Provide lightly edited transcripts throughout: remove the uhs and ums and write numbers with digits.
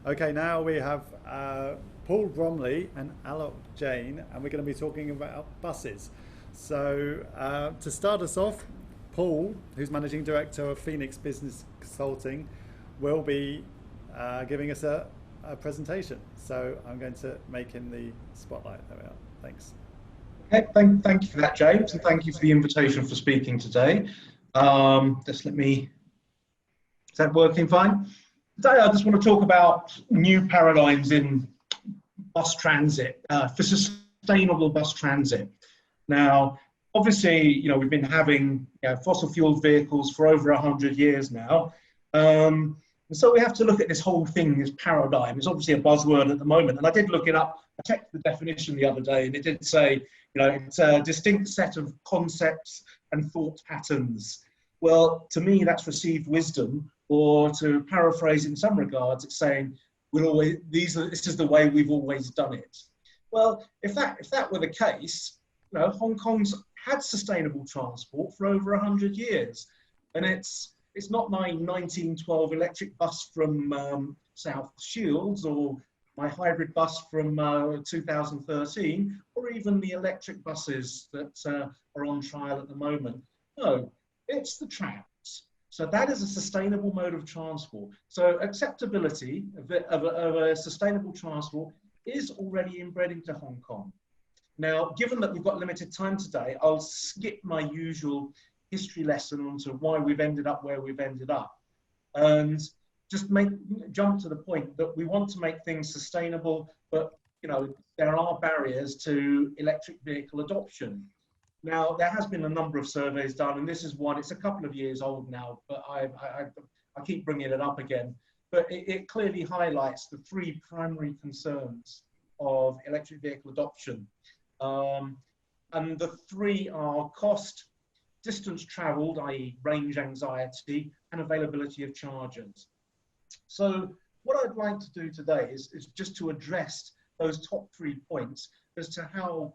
Okay, now we have Paul Bromley and Alok Jain, and we're going to be talking about buses. So, to start us off, Paul, who's Managing Director of Phoenix Business Consulting, will be giving us a presentation. So, I'm going to make him the spotlight. There we are. Thanks. Okay, thank you for that, James, and thank you for the invitation for speaking today. Just let me, is that working fine? Today I just want to talk about new paradigms in bus transit, for sustainable bus transit. Now, obviously, we've been having fossil fuel vehicles for over 100 years now. And so we have to look at this whole thing, this paradigm. It's obviously a buzzword at the moment. And I did look it up. I checked the definition the other day, and it did say, it's a distinct set of concepts and thought patterns. Well, to me, that's received wisdom, or to paraphrase in some regards, it's saying, this is the way we've always done it. Well, if that were the case, Hong Kong's had sustainable transport for over 100 years. And it's not my 1912 electric bus from South Shields, or my hybrid bus from 2013, or even the electric buses that are on trial at the moment. No, it's the trams. So that is a sustainable mode of transport. So acceptability of a sustainable transport is already inbred into Hong Kong. Now, given that we've got limited time today, I'll skip my usual history lesson onto why we've ended up where we've ended up, and just jump to the point that we want to make things sustainable, but there are barriers to electric vehicle adoption. Now, there has been a number of surveys done, and this is one. It's a couple of years old now, but I keep bringing it up again. But it clearly highlights the three primary concerns of electric vehicle adoption. And the three are cost, distance traveled, i.e. range anxiety, and availability of chargers. So what I'd like to do today is just to address those top 3 points as to how,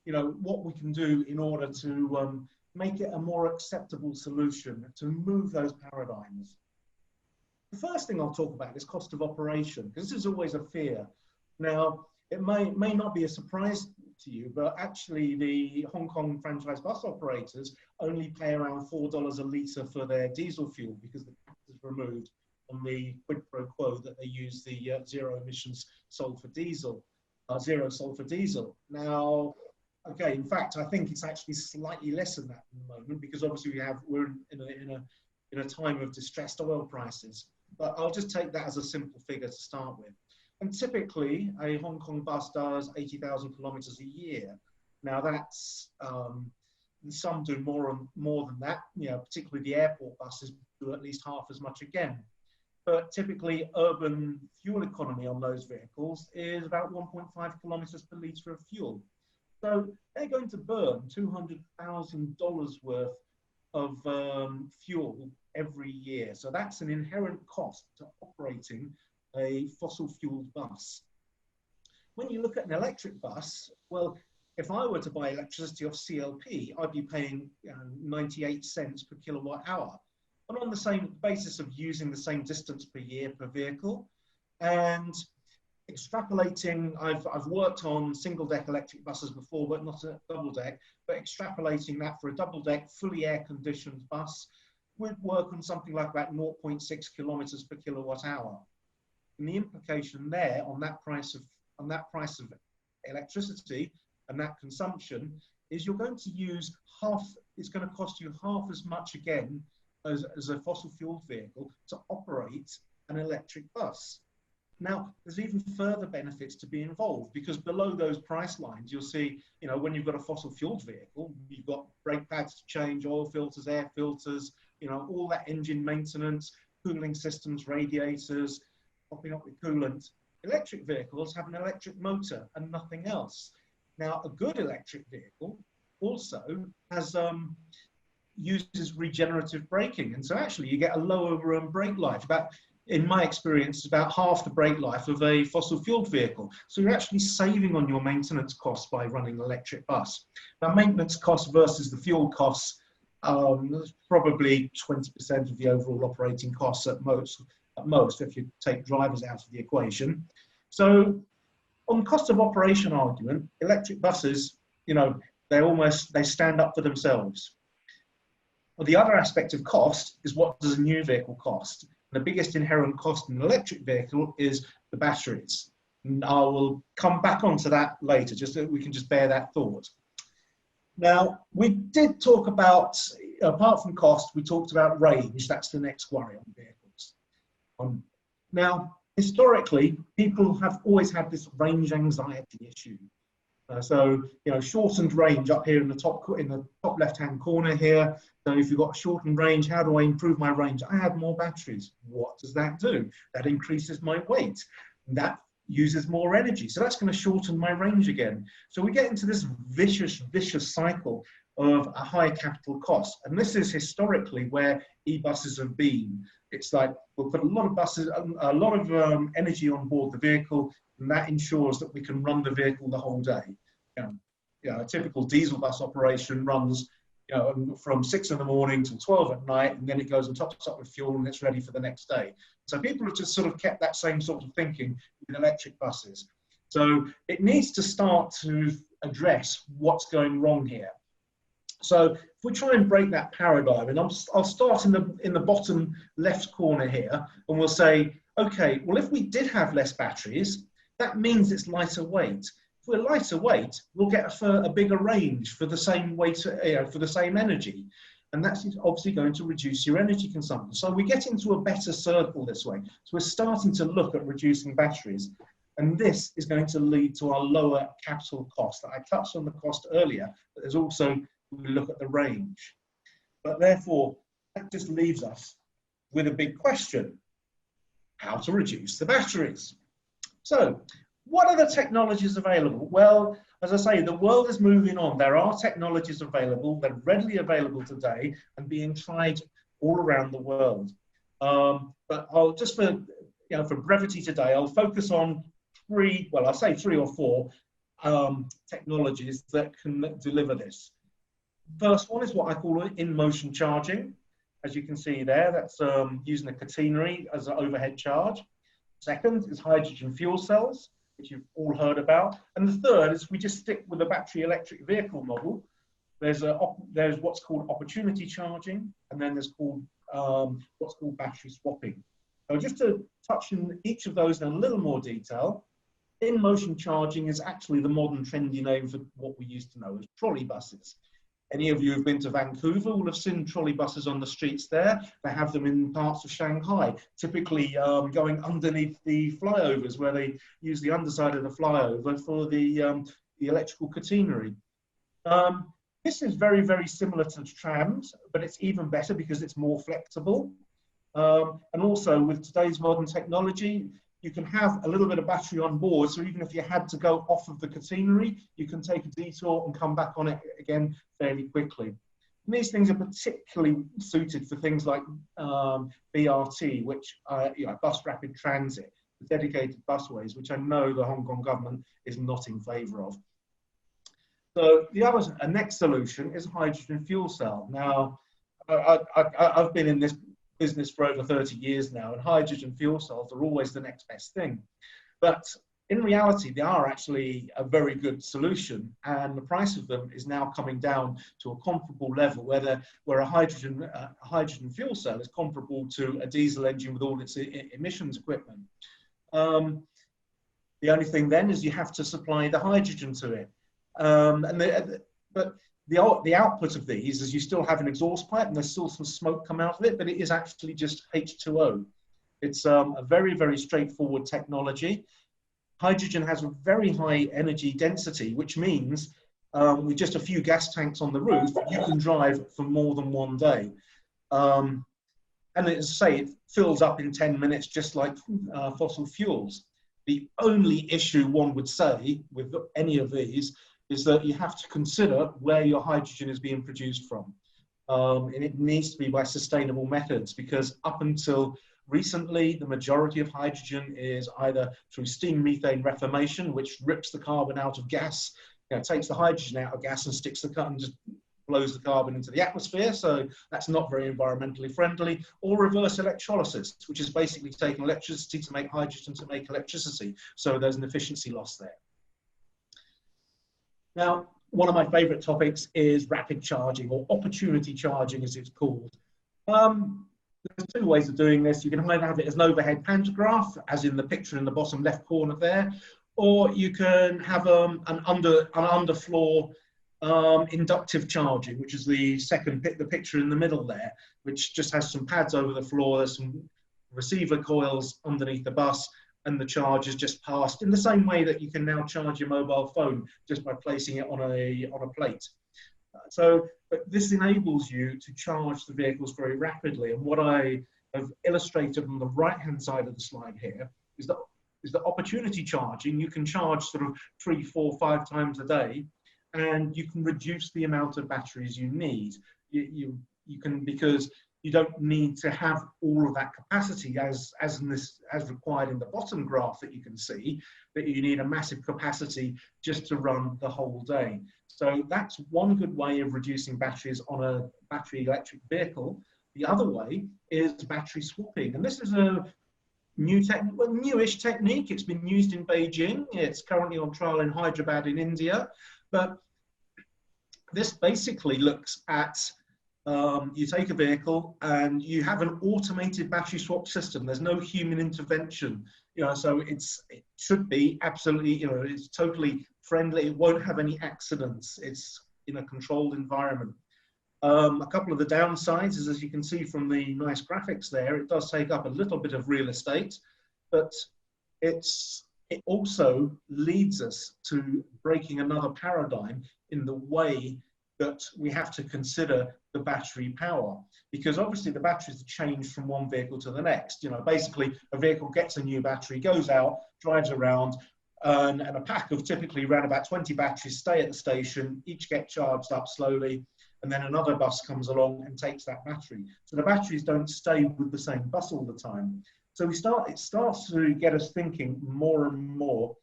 what we can do in order to make it a more acceptable solution to move those paradigms. The first thing I'll talk about is cost of operation, because this is always a fear. Now, it may not be a surprise to you, but actually the Hong Kong franchise bus operators only pay around $4 a litre for their diesel fuel, because the tax is removed on the quid pro quo that they use the zero emissions sulfur diesel, zero sulfur diesel. Now, okay, in fact, I think it's actually slightly less than that at the moment, because obviously we're in a time of distressed oil prices. But I'll just take that as a simple figure to start with. And typically, a Hong Kong bus does 80,000 kilometers a year. Now that's, some do more than that, particularly the airport buses do at least half as much again. But typically, urban fuel economy on those vehicles is about 1.5 kilometers per litre of fuel. So they're going to burn $200,000 worth of fuel every year. So that's an inherent cost to operating a fossil fueled bus. When you look at an electric bus, well, if I were to buy electricity off CLP, I'd be paying 98 cents per kilowatt hour. And on the same basis of using the same distance per year per vehicle. And extrapolating, I've worked on single deck electric buses before, but not a double deck, but extrapolating that for a double deck, fully air conditioned bus would work on something like about 0.6 kilometers per kilowatt hour. And the implication there on that price of electricity and that consumption is you're going to use it's going to cost you half as much again as a fossil fuel vehicle to operate an electric bus. Now, there's even further benefits to be involved, because below those price lines, you'll see, when you've got a fossil fueled vehicle, you've got brake pads to change, oil filters, air filters, all that engine maintenance, cooling systems, radiators, topping up with coolant. Electric vehicles have an electric motor and nothing else. Now, a good electric vehicle also has uses regenerative braking, and so actually you get a lower brake life. In my experience, about half the brake life of a fossil fueled vehicle. So you're actually saving on your maintenance costs by running an electric bus. Now, maintenance costs versus the fuel costs, probably 20% of the overall operating costs at most. at most if you take drivers out of the equation. So on cost of operation argument, electric buses, they stand up for themselves. Well, the other aspect of cost is, what does a new vehicle cost? The biggest inherent cost in an electric vehicle is the batteries. And I will come back onto that later, just so we can just bear that thought. Now, we did talk about, apart from cost, we talked about range. That's the next worry on vehicles. Now, historically, people have always had this range anxiety issue. So, shortened range up here in the top left-hand corner here. So if you've got shortened range, how do I improve my range? I add more batteries. What does that do? That increases my weight. That uses more energy. So that's going to shorten my range again. So we get into this vicious cycle of a high capital cost. And this is historically where e-buses have been. It's like we'll put a lot of energy on board the vehicle, and that ensures that we can run the vehicle the whole day. A typical diesel bus operation runs from 6 in the morning till 12 at night, and then it goes and tops up with fuel and it's ready for the next day. So people have just sort of kept that same sort of thinking with electric buses. So it needs to start to address what's going wrong here. So if we try and break that paradigm, and I'll start in the bottom left corner here, and we'll say, okay, well, if we did have less batteries, that means it's lighter weight. If we're lighter weight, we'll get a bigger range for the same weight, for the same energy. And that's obviously going to reduce your energy consumption. So we get into a better circle this way. So we're starting to look at reducing batteries. And this is going to lead to our lower capital cost. I touched on the cost earlier, but there's also, we look at the range. But therefore, that just leaves us with a big question: how to reduce the batteries? So, what are the technologies available? Well, as I say, the world is moving on. There are technologies available. They're readily available today and being tried all around the world. But I'll just for brevity today, I'll focus on three or four technologies that can deliver this. First one is what I call in-motion charging. As you can see there, that's using a catenary as an overhead charge. Second is hydrogen fuel cells, which you've all heard about. And the third is, we just stick with the battery electric vehicle model. There's what's called opportunity charging, and then there's what's called battery swapping. So just to touch on each of those in a little more detail, in-motion charging is actually the modern trendy name for what we used to know as trolley buses. Any of you who've been to Vancouver will have seen trolley buses on the streets there. They have them in parts of Shanghai, typically going underneath the flyovers, where they use the underside of the flyover for the electrical catenary. This is very, very similar to trams, but it's even better because it's more flexible. And also with today's modern technology, you can have a little bit of battery on board, so even if you had to go off of the catenary, you can take a detour and come back on it again fairly quickly. And these things are particularly suited for things like BRT, which bus rapid transit, dedicated busways, which I know the Hong Kong government is not in favour of. So a next solution is hydrogen fuel cell. Now, I've been in this business for over 30 years now, and hydrogen fuel cells are always the next best thing. But in reality, they are actually a very good solution, and the price of them is now coming down to a comparable level, where a hydrogen fuel cell is comparable to a diesel engine with all its emissions equipment. The only thing then is you have to supply the hydrogen to it. But the output of these is you still have an exhaust pipe and there's still some smoke come out of it, but it is actually just H2O. It's a very, very straightforward technology. Hydrogen has a very high energy density, which means with just a few gas tanks on the roof, you can drive for more than one day. And as I say, it fills up in 10 minutes, just like fossil fuels. The only issue one would say with any of these is that you have to consider where your hydrogen is being produced from. And it needs to be by sustainable methods, because up until recently, the majority of hydrogen is either through steam methane reformation, which rips the carbon out of gas, takes the hydrogen out of gas and sticks the carbon, just blows the carbon into the atmosphere, so that's not very environmentally friendly, or reverse electrolysis, which is basically taking electricity to make hydrogen to make electricity, so there's an efficiency loss there. Now, one of my favorite topics is rapid charging, or opportunity charging as it's called. There's two ways of doing this. You can either have it as an overhead pantograph, as in the picture in the bottom left corner there, or you can have an underfloor inductive charging, which is the picture in the middle there, which just has some pads over the floor. There's some receiver coils underneath the bus, and the charge is just passed in the same way that you can now charge your mobile phone just by placing it on a plate. But this enables you to charge the vehicles very rapidly. And what I have illustrated on the right-hand side of the slide here is that opportunity charging, you can charge sort of 3, 4, 5 times a day, and you can reduce the amount of batteries you need. You can, because you don't need to have all of that capacity as required in the bottom graph that you can see, that you need a massive capacity just to run the whole day. So that's one good way of reducing batteries on a battery electric vehicle. The other way is battery swapping. And this is a newish technique. It's been used in Beijing. It's currently on trial in Hyderabad in India. But this basically looks at you take a vehicle and you have an automated battery swap system. There's no human intervention, so it should be absolutely, it's totally friendly. It won't have any accidents. It's in a controlled environment. A couple of the downsides is, as you can see from the nice graphics there, it does take up a little bit of real estate, but it also leads us to breaking another paradigm in the way that we have to consider the battery power, because obviously the batteries change from one vehicle to the next. Basically a vehicle gets a new battery, goes out, drives around, and a pack of typically around about 20 batteries stay at the station, each get charged up slowly, and then another bus comes along and takes that battery. So the batteries don't stay with the same bus all the time. So it starts to get us thinking more and more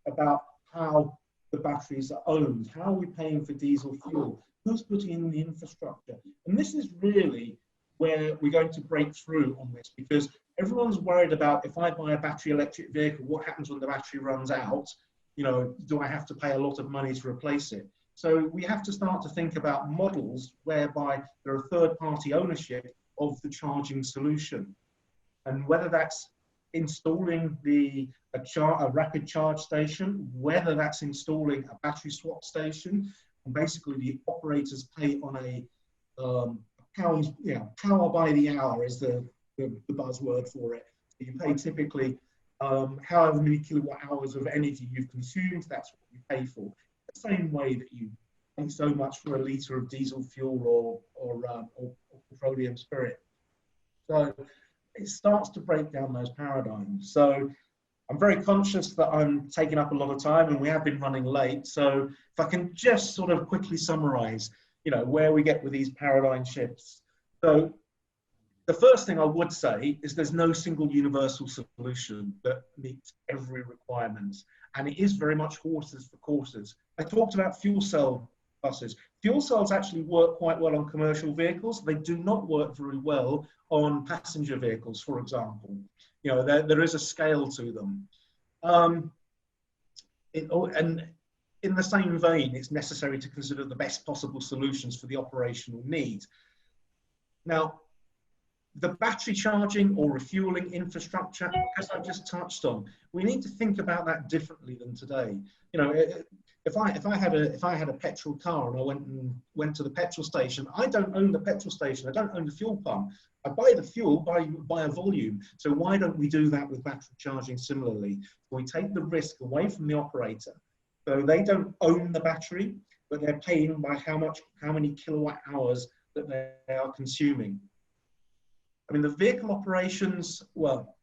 about how the batteries are owned. How are we paying for diesel fuel? Who's putting in the infrastructure? And this is really where we're going to break through on this, because everyone's worried about, if I buy a battery electric vehicle, what happens when the battery runs out? Do I have to pay a lot of money to replace it? So we have to start to think about models whereby there are third-party ownership of the charging solution. And whether that's installing a rapid charge station, whether that's installing a battery swap station, and basically the operators pay on a power by the hour is the buzzword for it. So you pay typically however many kilowatt hours of energy you've consumed, that's what you pay for. The same way that you pay so much for a litre of diesel fuel or petroleum spirit. So it starts to break down those paradigms. So I'm very conscious that I'm taking up a lot of time and we have been running late. So if I can just sort of quickly summarize, where we get with these paradigm shifts. So the first thing I would say is there's no single universal solution that meets every requirement. And it is very much horses for courses. I talked about fuel cell buses. Fuel cells actually work quite well on commercial vehicles. They do not work very well on passenger vehicles, for example. There is a scale to them. And in the same vein, it's necessary to consider the best possible solutions for the operational needs. Now, the battery charging or refueling infrastructure, as I just touched on, we need to think about that differently than today. If I had a petrol car and I went to the petrol station, I don't own the petrol station. I don't own the fuel pump. I buy the fuel by a volume. So why don't we do that with battery charging similarly? We take the risk away from the operator. So they don't own the battery, but they're paying by how many kilowatt hours that they are consuming. I mean, the vehicle operations, well,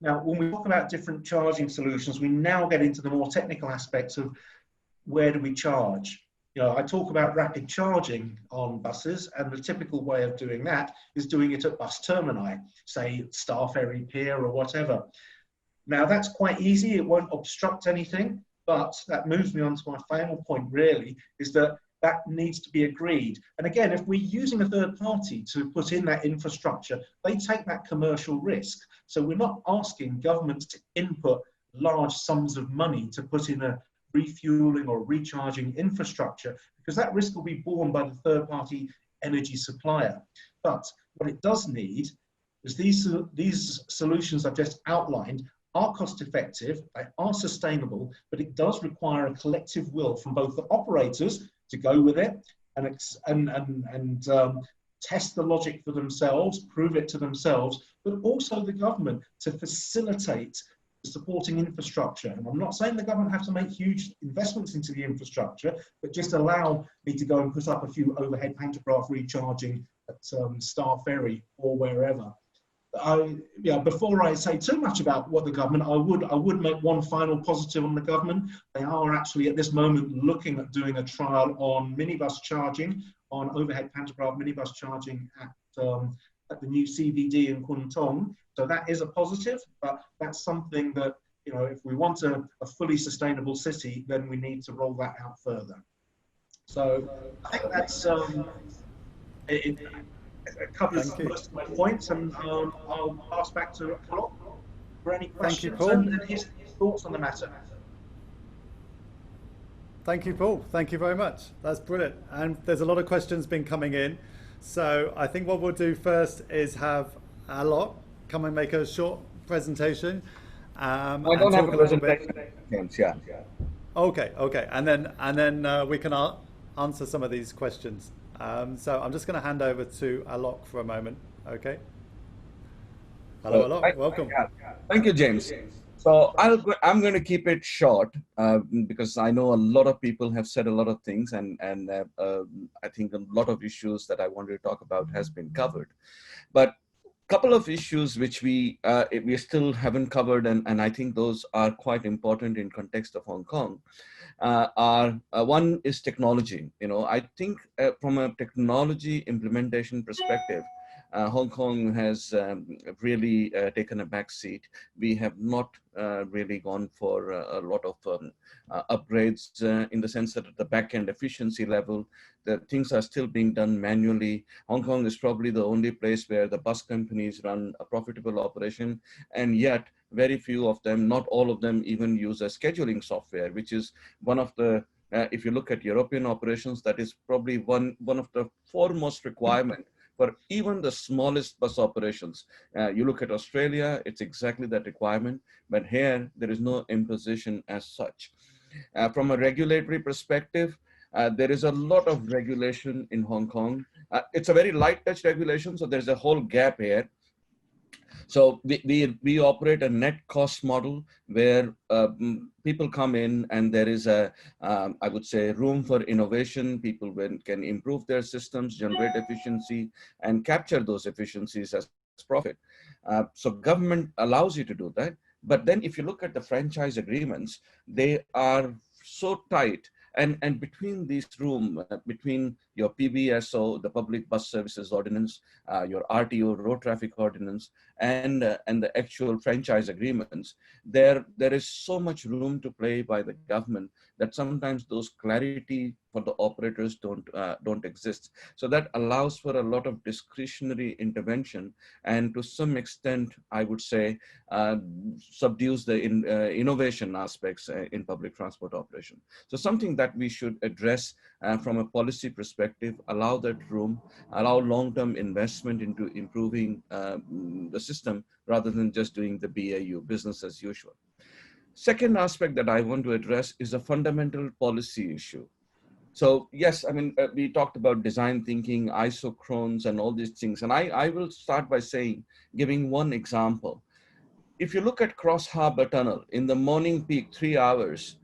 now when we talk about different charging solutions, we now get into the more technical aspects of where do we charge. I talk about rapid charging on buses, and the typical way of doing that is doing it at bus termini, say Star Ferry Pier or whatever. Now that's quite easy, it won't obstruct anything, but that moves me on to my final point really, is that that needs to be agreed. And again, if we're using a third party to put in that infrastructure, they take that commercial risk. So we're not asking governments to input large sums of money to put in a refueling or recharging infrastructure, because that risk will be borne by the third party energy supplier. But what it does need is these solutions I've just outlined are cost effective, they are sustainable, but it does require a collective will from both the operators to go with it and test the logic for themselves, prove it to themselves, but also the government to facilitate the supporting infrastructure. And I'm not saying the government have to make huge investments into the infrastructure, but just allow me to go and put up a few overhead pantograph recharging at Star Ferry or wherever. Before I say too much about what the government, I would make one final positive on the government. They are actually at this moment looking at doing a trial on minibus charging, on overhead pantograph minibus charging at the new CBD in Kwun Tong. So that is a positive, but that's something that, you know, if we want a fully sustainable city, then we need to roll that out further. So I think that's it covers most of my points, and I'll pass back to Alok for any questions and his thoughts on the matter. Thank you, Paul. Thank you very much. That's brilliant. And there's a lot of questions been coming in. So I think what we'll do first is have Alok come and make a short presentation. I don't have a presentation. Yeah. Okay. And then we can answer some of these questions. So I'm just going to hand over to Alok for a moment. Okay. Hello, Alok. Welcome. Thank you, James. So I'm going to keep it short because I know a lot of people have said a lot of things, and I think a lot of issues that I wanted to talk about has been covered. But a couple of issues which we still haven't covered, and I think those are quite important in context of Hong Kong. One is technology. You know, I think from a technology implementation perspective, Hong Kong has really taken a back seat. We have not really gone for a lot of upgrades in the sense that at the back end efficiency level, the things are still being done manually. Hong Kong is probably the only place where the bus companies run a profitable operation, and yet very few of them, not all of them, even use a scheduling software, which is one of the if you look at European operations, that is probably one of the foremost requirement for even the smallest bus operations. You look at Australia, it's exactly that requirement, but here there is no imposition as such. From a regulatory perspective, there is a lot of regulation in Hong Kong. It's a very light touch regulation, so there's a whole gap here. So we operate a net cost model where people come in and there is a, I would say, room for innovation. People can improve their systems, generate efficiency, and capture those efficiencies as profit. So government allows you to do that. But then if you look at the franchise agreements, they are so tight. And between these between your PBSO, the Public Bus Services Ordinance, your RTO, Road Traffic Ordinance, and the actual franchise agreements, there is so much room to play by the government that sometimes those clarity for the operators don't exist. So that allows for a lot of discretionary intervention, and to some extent, I would say, subdues the innovation aspects in public transport operation. So something that we should address from a policy perspective, allow that room, allow long-term investment into improving the system rather than just doing the BAU, business as usual. Second aspect that I want to address is a fundamental policy issue. So yes, I mean, we talked about design thinking, isochrones, and all these things. And I will start by saying, giving one example. If you look at Cross Harbour Tunnel, in the morning peak 3 hours,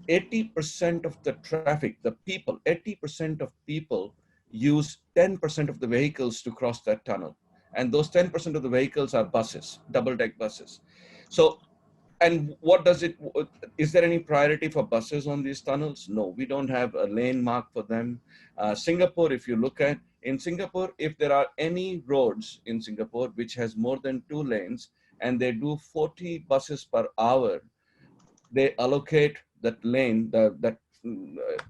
80% of the traffic, the people, 80% of people use 10% of the vehicles to cross that tunnel. And those 10% of the vehicles are buses, double-deck buses. So, and what does it, is there any priority for buses on these tunnels? No, we don't have a lane mark for them. Singapore, if you look at, in Singapore, if there are any roads in Singapore which has more than 2 lanes and they do 40 buses per hour, they allocate that lane, that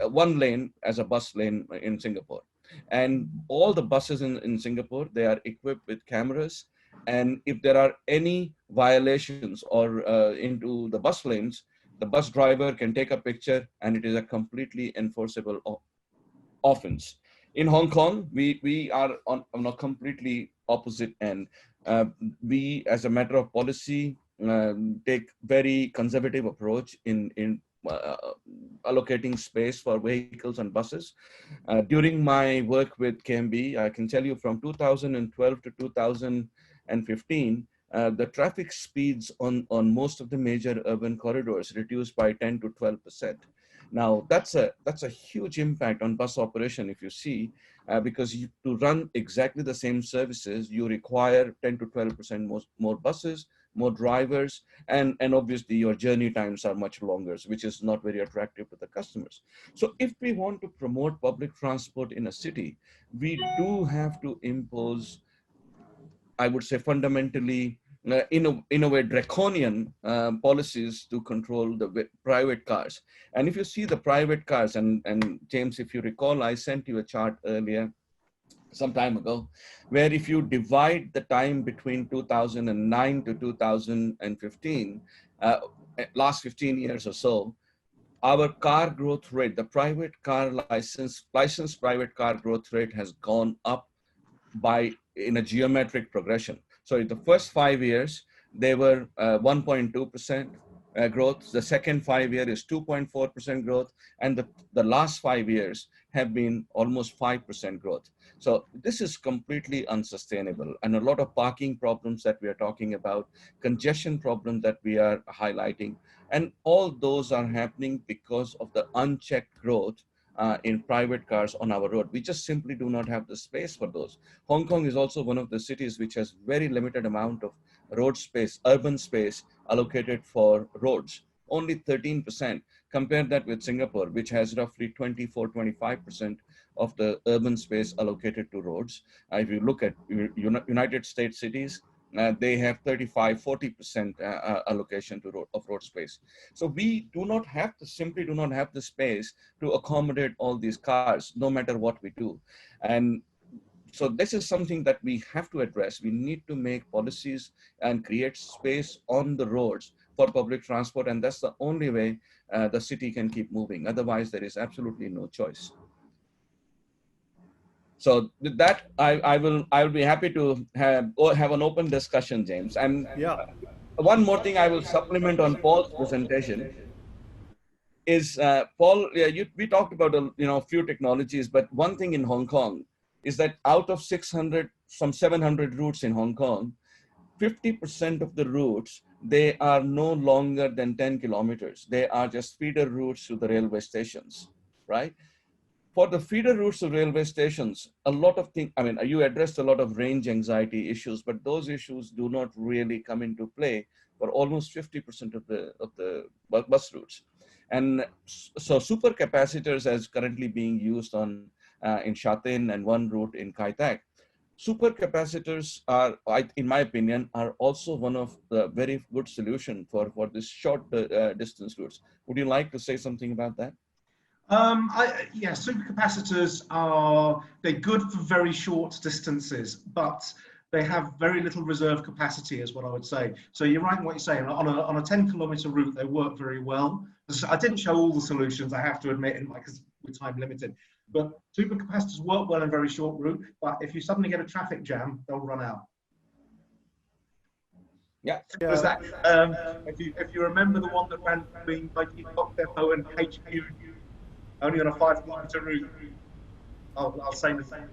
one lane as a bus lane in Singapore. And all the buses in Singapore, they are equipped with cameras. And if there are any violations or into the bus lanes, the bus driver can take a picture and it is a completely enforceable offense. In Hong Kong, we are on a completely opposite end. We, as a matter of policy, take very conservative approach in allocating space for vehicles and buses. During my work with KMB, I can tell you from 2012 to 2015, the traffic speeds on most of the major urban corridors reduced by 10 to 12%. Now that's a huge impact on bus operation if you see, because to run exactly the same services, you require 10 to 12% more buses, more drivers, and obviously your journey times are much longer, which is not very attractive to the customers. So if we want to promote public transport in a city, we do have to impose, I would say, fundamentally, in a way, draconian policies to control the private cars. And if you see the private cars, and James, if you recall, I sent you a chart earlier, some time ago, where if you divide the time between 2009 to 2015, last 15 years or so, our car growth rate, the private car licensed private car growth rate has gone up in a geometric progression. So in the first 5 years, they were 1.2% growth. The second 5 year is 2.4% growth. And the last 5 years have been almost 5% growth. So this is completely unsustainable. And a lot of parking problems that we are talking about, congestion problems that we are highlighting, and all those are happening because of the unchecked growth in private cars on our road. We just simply do not have the space for those. Hong Kong is also one of the cities which has very limited amount of road space, urban space allocated for roads, only 13%. Compare that with Singapore, which has roughly 24-25% of the urban space allocated to roads. If you look at United States cities, they have 35-40% allocation to road space. So we simply do not have the space to accommodate all these cars, no matter what we do. And so this is something that we have to address. We need to make policies and create space on the roads for public transport, and that's the only way the city can keep moving. Otherwise, there is absolutely no choice. So with that, I will be happy to have an open discussion, James. And one more thing I will supplement on Paul's presentation is Paul. We talked about a few technologies, but one thing in Hong Kong is that out of 700 routes in Hong Kong, 50% of the routes, they are no longer than 10 kilometers. They are just feeder routes to the railway stations, right? For the feeder routes of railway stations, a lot of things, you addressed a lot of range anxiety issues, but those issues do not really come into play for almost 50% of the bus routes. And so super capacitors as currently being used in Sha Tin and one route in Kai Tak. Super capacitors are, in my opinion, are also one of the very good solution for this short distance routes. Would you like to say something about that? Yeah, supercapacitors they're good for very short distances, but they have very little reserve capacity, is what I would say. So you're right in what you're saying. On a 10-kilometer route, they work very well. I didn't show all the solutions, I have to admit, because we're time limited. But supercapacitors work well in a very short route, but if you suddenly get a traffic jam, they'll run out. Yeah. That, if you remember the one that ran between Bok Depot and HQ, only on a 5-kilometer route, I'll say the same.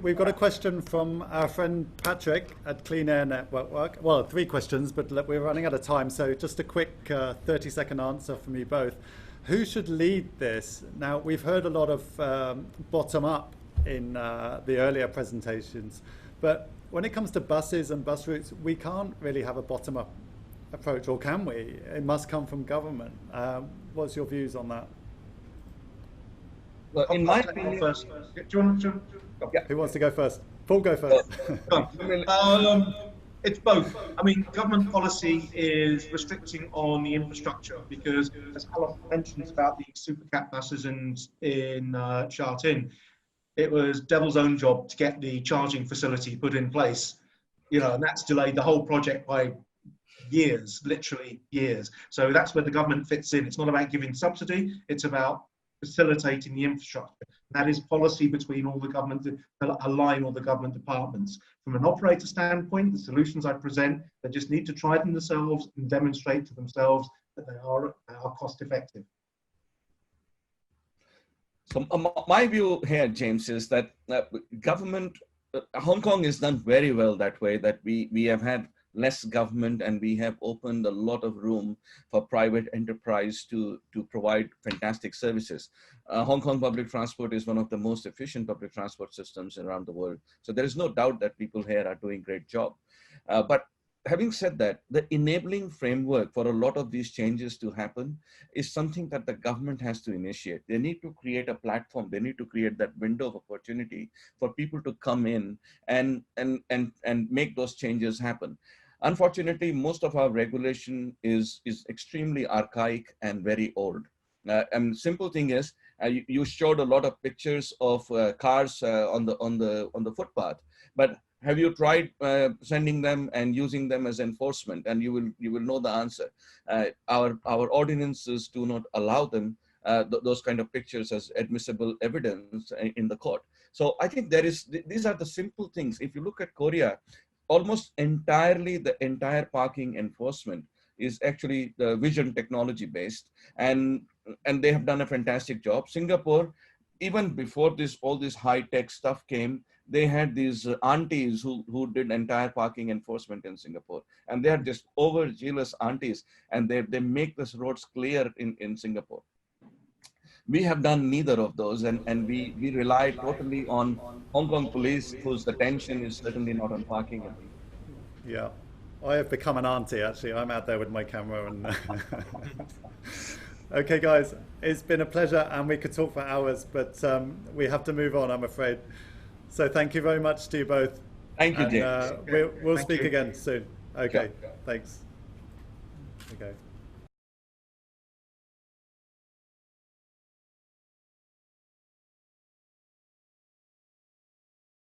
We've got a question from our friend Patrick at Clean Air Network. Well, 3 questions, but we're running out of time. So just a quick 30-second answer from you both. Who should lead this? Now, we've heard a lot of bottom-up in the earlier presentations, but when it comes to buses and bus routes, we can't really have a bottom-up approach, or can we? It must come from government. What's your views on that? Well, in my opinion, first. Do you want to? Who wants to go first? Paul, go first. It's both. I mean, government policy is restricting on the infrastructure because, as Alan mentions about the supercat buses in Shartin, it was devil's own job to get the charging facility put in place. You know, and that's delayed the whole project by years, literally years. So that's where the government fits in. It's not about giving subsidy, it's about facilitating the infrastructure. That is policy between all the government, align all the government departments. From an operator standpoint, the solutions I present, they just need to try them themselves and demonstrate to themselves that they are cost effective. So my view here, James, is that government, Hong Kong is done very well that way, that we have had less government and we have opened a lot of room for private enterprise to provide fantastic services. Hong Kong public transport is one of the most efficient public transport systems around the world. So there is no doubt that people here are doing a great job. But having said that, the enabling framework for a lot of these changes to happen is something that the government has to initiate. They need to create a platform. They need to create that window of opportunity for people to come in and make those changes happen. Unfortunately, most of our regulation is extremely archaic and very old. And simple thing is, you showed a lot of pictures of cars on the footpath, but have you tried sending them and using them as enforcement? And you will know the answer. Our ordinances do not allow them those kind of pictures as admissible evidence in the court. So I think these are the simple things. If you look at Korea, almost entirely the entire parking enforcement is actually the vision technology based, and they have done a fantastic job. Singapore, even before all this high tech stuff came, they had these aunties who did entire parking enforcement in Singapore, and they are just overzealous aunties, and they make these roads clear in Singapore. We have done neither of those, and we rely totally on Hong Kong police, whose attention is certainly not on parking. Yeah, I have become an auntie actually. I'm out there with my camera and. Okay, guys, it's been a pleasure, and we could talk for hours, but we have to move on, I'm afraid. So thank you very much to you both. Thank you, James. We'll speak again soon. Okay, thanks. Okay.